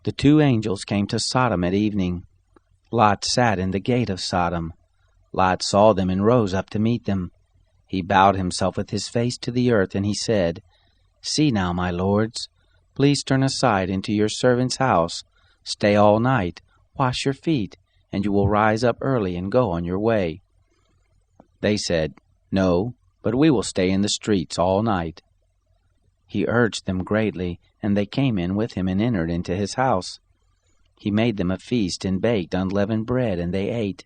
The two angels came to Sodom at evening. Lot sat in the gate of Sodom. Lot saw them and rose up to meet them. He bowed himself with his face to the earth, and he said, "See now, my lords, please turn aside into your servant's house. Stay all night, wash your feet, and you will rise up early and go on your way." They said, "No, but we will stay in the streets all night." He urged them greatly, and they came in with him and entered into his house. He made them a feast and baked unleavened bread, and they ate.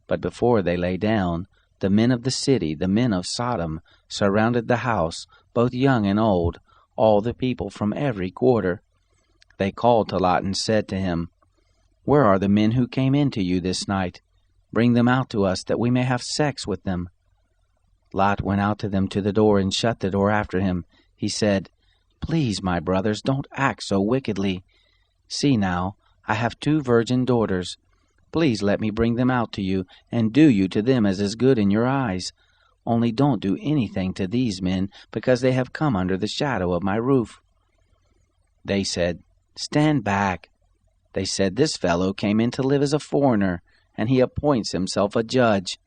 But before they lay down, the men of the city, the men of Sodom, surrounded the house, both young and old, all the people from every quarter. They called to Lot and said to him, "Where are the men who came in to you this night? Bring them out to us, that we may have sex with them." Lot went out to them to the door and shut the door after him. He said, "Please, my brothers, don't act so wickedly. See now, I have 2 virgin daughters. Please let me bring them out to you, and do you to them as is good in your eyes. Only don't do anything to these men, because they have come under the shadow of my roof." They said, "Stand back." They said, "This fellow came in to live as a foreigner, and he appoints himself a judge.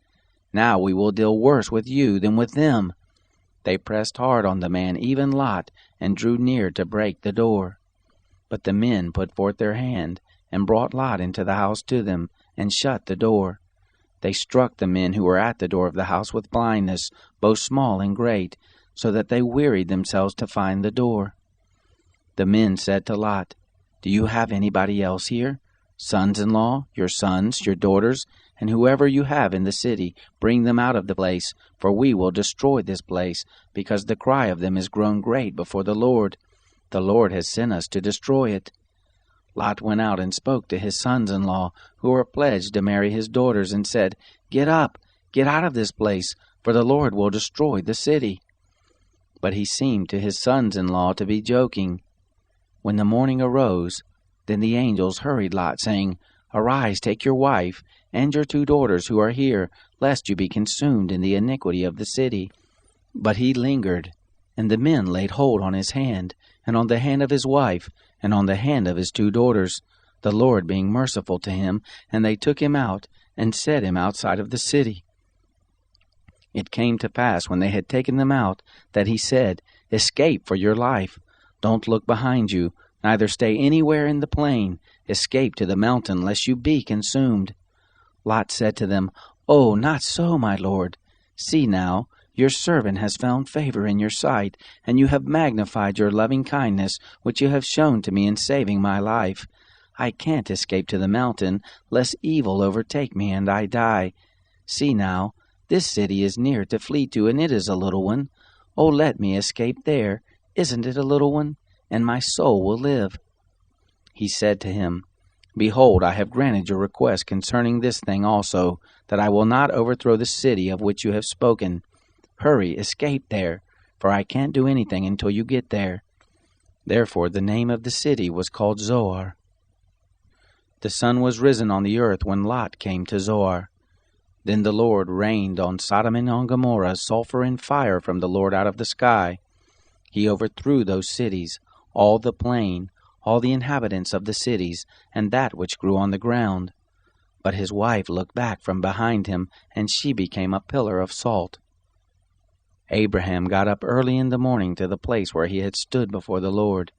Now we will deal worse with you than with them." They pressed hard on the man, even Lot, and drew near to break the door. But the men put forth their hand, and brought Lot into the house to them, and shut the door. They struck the men who were at the door of the house with blindness, both small and great, so that they wearied themselves to find the door. The men said to Lot, "Do you have anybody else here? Sons-in-law, your sons, your daughters, and whoever you have in the city, bring them out of the place, for we will destroy this place, because the cry of them is grown great before the Lord. The Lord has sent us to destroy it." Lot went out and spoke to his sons-in-law, who were pledged to marry his daughters, and said, "Get up, get out of this place, for the Lord will destroy the city." But he seemed to his sons-in-law to be joking. When the morning arose, then the angels hurried Lot, saying, "Arise, take your wife, and your 2 daughters who are here, lest you be consumed in the iniquity of the city." But he lingered, and the men laid hold on his hand, and on the hand of his wife, and on the hand of his 2 daughters, the Lord being merciful to him, and they took him out, and set him outside of the city. It came to pass, when they had taken them out, that he said, "Escape for your life. Don't look behind you, neither stay anywhere in the plain. Escape to the mountain, lest you be consumed." Lot said to them, "Oh, not so, my lord. See now, your servant has found favor in your sight, and you have magnified your loving kindness, which you have shown to me in saving my life. I can't escape to the mountain, lest evil overtake me and I die. See now, this city is near to flee to, and it is a little one. Oh, let me escape there. Isn't it a little one? And my soul will live." He said to him, "Behold, I have granted your request concerning this thing also, that I will not overthrow the city of which you have spoken. Hurry, escape there, for I can't do anything until you get there." Therefore the name of the city was called Zoar. The sun was risen on the earth when Lot came to Zoar. Then the Lord rained on Sodom and on Gomorrah sulfur and fire from the Lord out of the sky. He overthrew those cities, all the plain, all the inhabitants of the cities, and that which grew on the ground. But his wife looked back from behind him, and she became a pillar of salt. Abraham got up early in the morning to the place where he had stood before the Lord.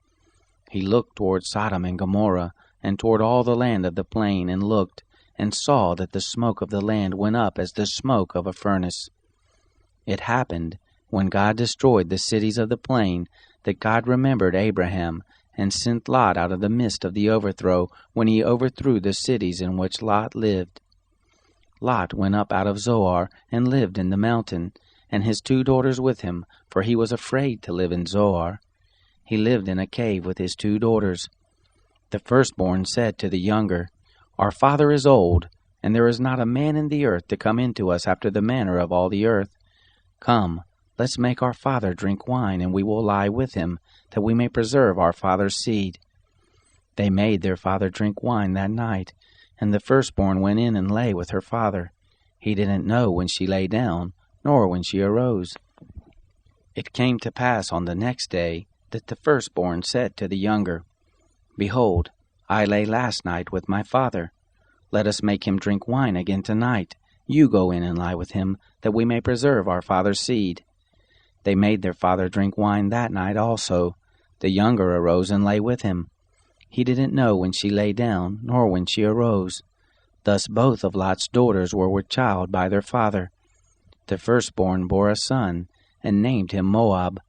He looked toward Sodom and Gomorrah, and toward all the land of the plain, and looked, and saw that the smoke of the land went up as the smoke of a furnace. It happened, when God destroyed the cities of the plain, that God remembered Abraham, and sent Lot out of the midst of the overthrow, when he overthrew the cities in which Lot lived. Lot went up out of Zoar, and lived in the mountain, and his 2 daughters with him, for he was afraid to live in Zoar. He lived in a cave with his 2 daughters. The firstborn said to the younger, "Our father is old, and there is not a man in the earth to come into us after the manner of all the earth. Come, let's make our father drink wine, and we will lie with him, that we may preserve our father's seed." They made their father drink wine that night, and the firstborn went in and lay with her father. He didn't know when she lay down, nor when she arose. It came to pass on the next day that the firstborn said to the younger, "Behold, I lay last night with my father. Let us make him drink wine again tonight. You go in and lie with him, that we may preserve our father's seed." They made their father drink wine that night also. The younger arose and lay with him. He didn't know when she lay down, nor when she arose. Thus both of Lot's daughters were with child by their father. The firstborn bore a son, and named him Moab.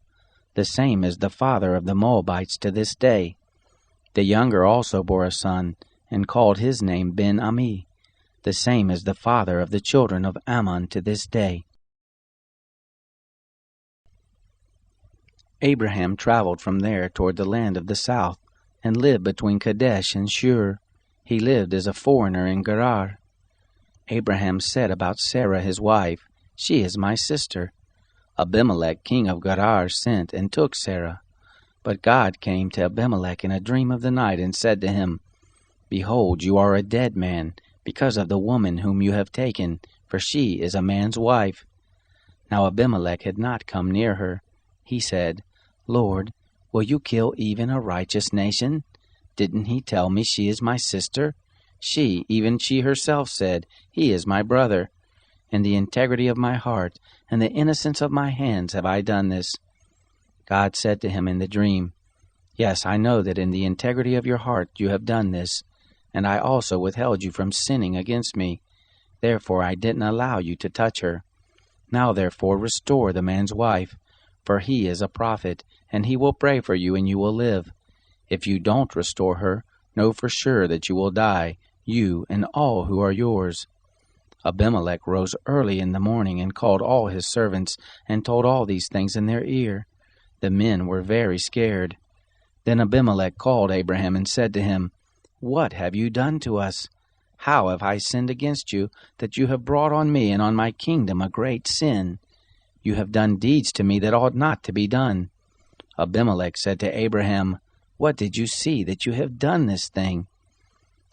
The same is the father of the Moabites to this day. The younger also bore a son, and called his name Ben-Ami. The same is the father of the children of Ammon to this day. Abraham traveled from there toward the land of the south, and lived between Kadesh and Shur. He lived as a foreigner in Gerar. Abraham said about Sarah his wife, "She is my sister." Abimelech king of Gerar sent and took Sarah. But God came to Abimelech in a dream of the night and said to him, "Behold, you are a dead man, because of the woman whom you have taken, for she is a man's wife." Now Abimelech had not come near her. He said, "Lord, will you kill even a righteous nation? Didn't he tell me she is my sister? Even she herself said, 'He is my brother.' In the integrity of my heart and the innocence of my hands have I done this." God said to him in the dream, "Yes, I know that in the integrity of your heart you have done this, and I also withheld you from sinning against me. Therefore I didn't allow you to touch her. Now therefore restore the man's wife, for he is a prophet, and he will pray for you and you will live. If you don't restore her, know for sure that you will die, you and all who are yours." Abimelech rose early in the morning and called all his servants and told all these things in their ear. The men were very scared. Then Abimelech called Abraham and said to him, "What have you done to us? How have I sinned against you, that you have brought on me and on my kingdom a great sin? You have done deeds to me that ought not to be done." Abimelech said to Abraham, "What did you see that you have done this thing?"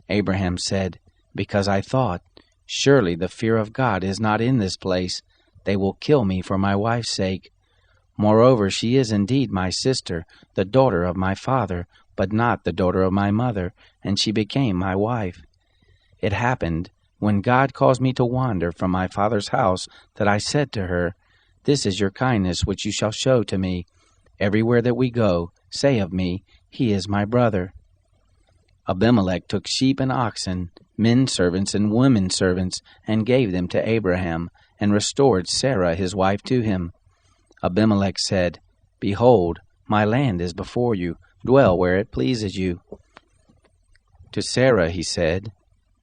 Abraham said, "Because I thought, surely the fear of God is not in this place. They will kill me for my wife's sake. Moreover, she is indeed my sister, the daughter of my father, but not the daughter of my mother, and she became my wife. It happened, when God caused me to wander from my father's house, that I said to her, 'This is your kindness which you shall show to me. Everywhere that we go, say of me, He is my brother.'" Abimelech took sheep and oxen, men servants and women servants, and gave them to Abraham, and restored Sarah his wife to him. Abimelech said, "Behold, my land is before you. Dwell where it pleases you." To Sarah he said,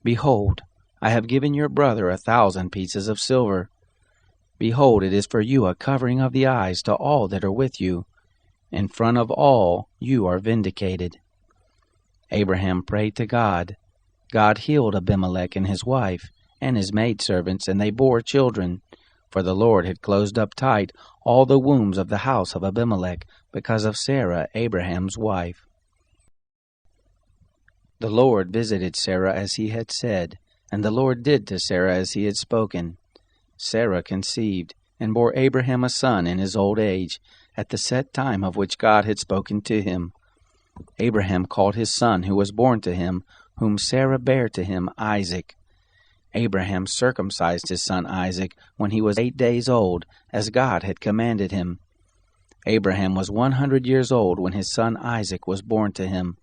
"Behold, I have given your brother 1,000 pieces of silver. Behold, it is for you a covering of the eyes to all that are with you. In front of all you are vindicated." Abraham prayed to God. God healed Abimelech and his wife, and his maidservants, and they bore children. For the Lord had closed up tight all the wombs of the house of Abimelech, because of Sarah, Abraham's wife. The Lord visited Sarah as he had said, and the Lord did to Sarah as he had spoken. Sarah conceived, and bore Abraham a son in his old age, at the set time of which God had spoken to him. Abraham called his son who was born to him, whom Sarah bare to him, Isaac. Abraham circumcised his son Isaac when he was 8 days old, as God had commanded him. Abraham was 100 years old when his son Isaac was born to him.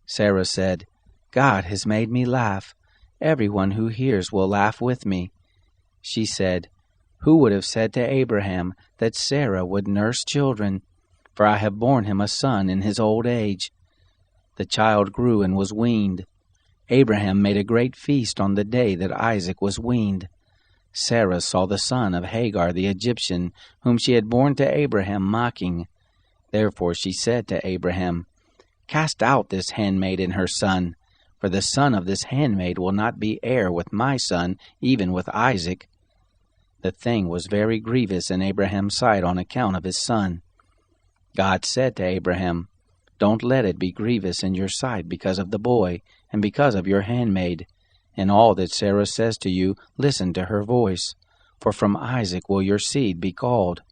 Sarah said, "God has made me laugh. Everyone who hears will laugh with me." She said, "Who would have said to Abraham that Sarah would nurse children? For I have borne him a son in his old age." The child grew and was weaned. Abraham made a great feast on the day that Isaac was weaned. Sarah saw the son of Hagar the Egyptian, whom she had borne to Abraham, mocking. Therefore she said to Abraham, "Cast out this handmaid and her son, for the son of this handmaid will not be heir with my son, even with Isaac." The thing was very grievous in Abraham's sight on account of his son. God said to Abraham, "Don't let it be grievous in your sight because of the boy, and because of your handmaid. In all that Sarah says to you, listen to her voice, for from Isaac will your seed be called.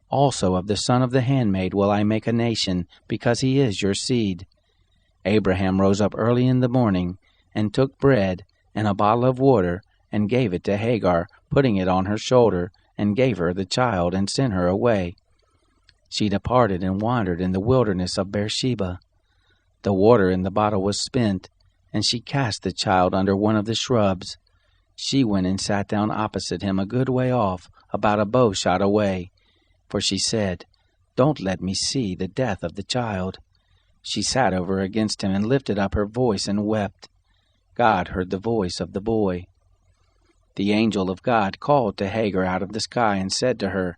Also of the son of the handmaid will I make a nation, because he is your seed." Abraham rose up early in the morning, and took bread and a bottle of water, and gave it to Hagar, putting it on her shoulder, and gave her the child, and sent her away. She departed and wandered in the wilderness of Beersheba. The water in the bottle was spent, and she cast the child under one of the shrubs. She went and sat down opposite him a good way off, about a bow shot away, for she said, "Don't let me see the death of the child." She sat over against him and lifted up her voice and wept. God heard the voice of the boy. The angel of God called to Hagar out of the sky and said to her,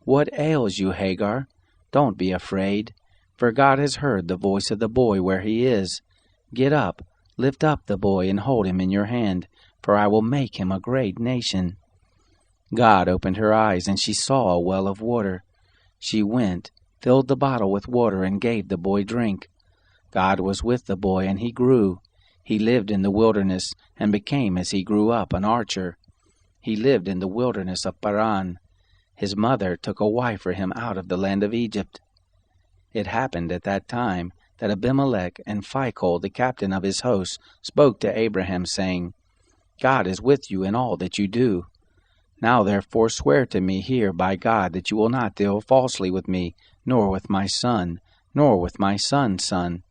"What ails you, Hagar? Don't be afraid, for God has heard the voice of the boy where he is. Get up, lift up the boy, and hold him in your hand, for I will make him a great nation." God opened her eyes, and she saw a well of water. She went, filled the bottle with water, and gave the boy drink. God was with the boy, and he grew. He lived in the wilderness, and became, as he grew up, an archer. He lived in the wilderness of Paran. His mother took a wife for him out of the land of Egypt. It happened at that time that Abimelech and Phicol, the captain of his host, spoke to Abraham, saying, "God is with you in all that you do. Now therefore swear to me here by God that you will not deal falsely with me, nor with my son, nor with my son's son.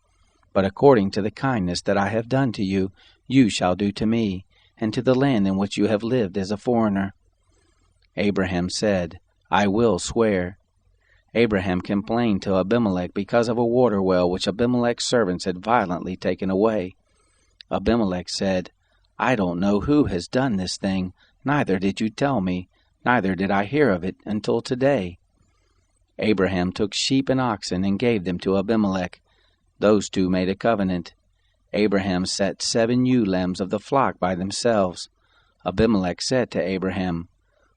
But according to the kindness that I have done to you, you shall do to me, and to the land in which you have lived as a foreigner." Abraham said, "I will swear." Abraham complained to Abimelech because of a water well which Abimelech's servants had violently taken away. Abimelech said, "I don't know who has done this thing, neither did you tell me, neither did I hear of it until today." Abraham took sheep and oxen and gave them to Abimelech. Those two made a covenant. Abraham set 7 ewe lambs of the flock by themselves. Abimelech said to Abraham,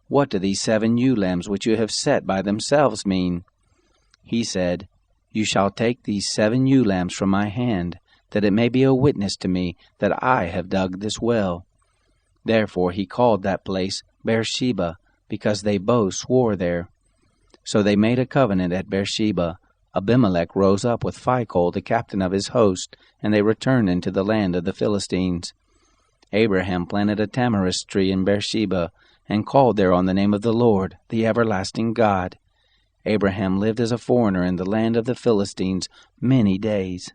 "What do these 7 ewe lambs which you have set by themselves mean?" He said, "You shall take these 7 ewe lambs from my hand, that it may be a witness to me that I have dug this well." Therefore he called that place Beersheba, because they both swore there. So they made a covenant at Beersheba. Abimelech rose up with Phicol, the captain of his host, and they returned into the land of the Philistines. Abraham planted a tamarisk tree in Beersheba, and called there on the name of the Lord, the everlasting God. Abraham lived as a foreigner in the land of the Philistines many days.